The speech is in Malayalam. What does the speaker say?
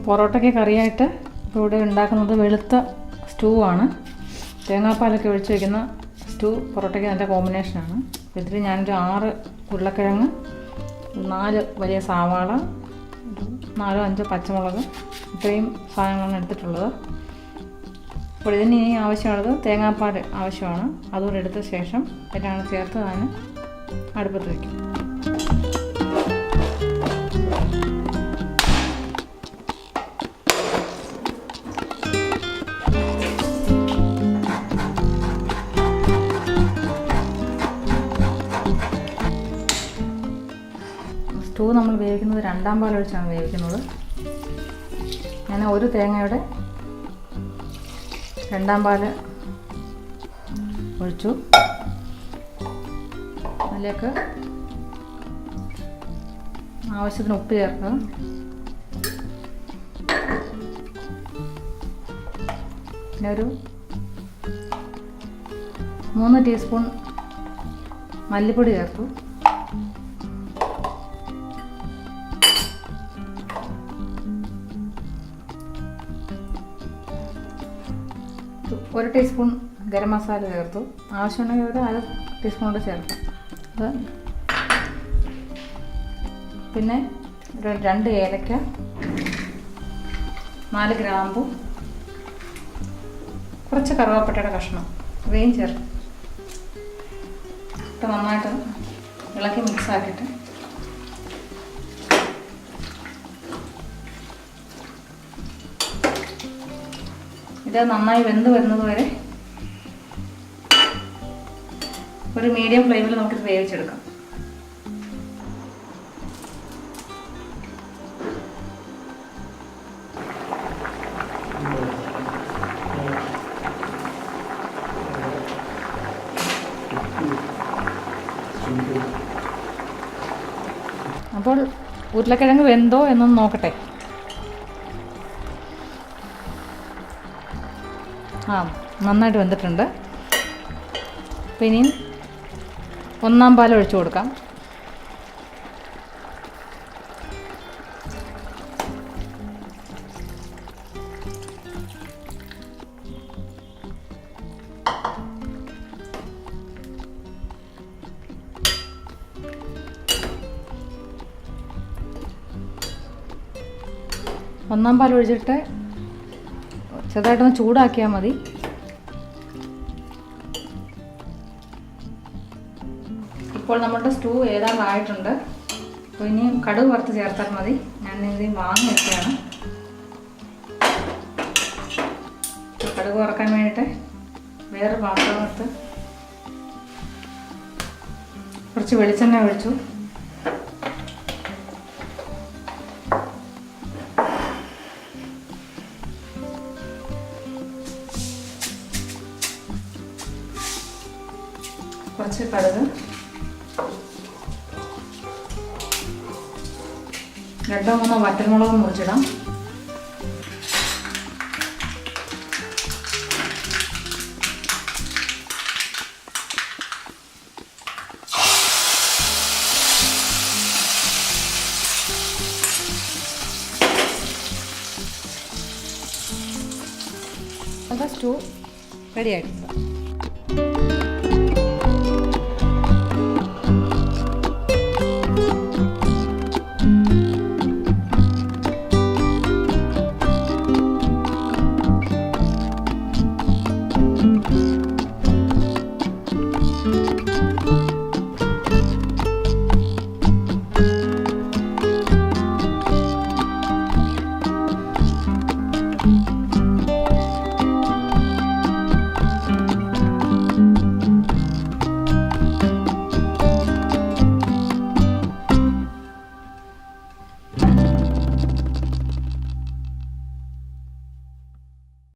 പൊറോട്ടയ്ക്ക് കറിയായിട്ട് ഇവിടെ ഉണ്ടാക്കുന്നത് വെളുത്ത സ്റ്റൂ ആണ്. തേങ്ങാപ്പാലൊക്കെ ഒഴിച്ച് വയ്ക്കുന്ന സ്റ്റൂ പൊറോട്ടയ്ക്ക് നല്ല കോമ്പിനേഷനാണ്. ഇതിൽ ഞാനൊരു 6 ഉരുളക്കിഴങ്ങ്, 4 വലിയ സവാള, 4-5 പച്ചമുളക്, ഇത്രയും സാധനങ്ങളാണ് എടുത്തിട്ടുള്ളത്. അപ്പോൾ ഇതിന് ഇനി ആവശ്യമുള്ളത് തേങ്ങാപ്പാൽ ആവശ്യമാണ്. അതുകൂടെ എടുത്ത ശേഷം എല്ലാം ചേർത്ത് ഞാൻ അടുപ്പത്ത് വയ്ക്കും. സ്റ്റൂ നമ്മൾ വേവിക്കുന്നത് 2-ാം പാൽ ഒഴിച്ചാണ് വേവിക്കുന്നത്. ഞാൻ ഒരു തേങ്ങയുടെ 2-ാം പാൽ ഒഴിച്ചു. അതിലേക്ക് ആവശ്യത്തിന് ഉപ്പ് ചേർക്കുക. പിന്നെ ഒരു 3 ടീസ്പൂൺ മല്ലിപ്പൊടി ചേർത്തു. ഒരു ടീസ്പൂൺ ഗരം മസാല ചേർത്തു. ആവശ്യമുണ്ടെങ്കിൽ ഒരു 1/2 ടീസ്പൂൺ കൂടെ ചേർക്കാം. അത് പിന്നെ ഒരു 2 ഏലക്ക, 4 ഗ്രാമ്പു, കുറച്ച് കറുവാപ്പട്ടയുടെ കഷ്ണം ഇവയും ചേർക്കും. ഇട്ട് നന്നായിട്ട് ഇളക്കി മിക്സാക്കിയിട്ട് ഇത് നന്നായി വെന്ത് വരുന്നത് വരെ ഒരു മീഡിയം ഫ്ലെയിമിൽ നമുക്കിത് വേവിച്ചെടുക്കാം. അപ്പോൾ ഉരുളക്കിഴങ്ങ് വെന്തോ എന്നൊന്ന് നോക്കട്ടെ. നന്നായിട്ട് വെന്തിട്ടുണ്ട്. അപ്പോൾ ഇനിയും 1-ാം പാൽ ഒഴിച്ചു കൊടുക്കാം. ഒന്നാം പാൽ ഒഴിച്ചിട്ട് ചെറുതായിട്ടൊന്ന് ചൂടാക്കിയാൽ മതി. ഇപ്പോൾ നമ്മുടെ സ്റ്റൂ ഏതാണ്ട് ആയിട്ടുണ്ട്. അപ്പോൾ ഇനി കടുക് വറുത്ത് ചേർത്താൽ മതി. ഞാൻ ഇത് വാങ്ങി വയ്ക്കുകയാണ്. കടുക് വറക്കാൻ വേണ്ടിയിട്ട് വേറെ പാത്രം എടുത്ത് കുറച്ച് വെളിച്ചെണ്ണ ഒഴിച്ചു. കുറച്ച് കടുക്, 2-3 വറ്റൽമുളക് മുറിച്ചിടാം. അപ്പോൾ സ്റ്റൂ റെഡി ആയിട്ടുണ്ട്.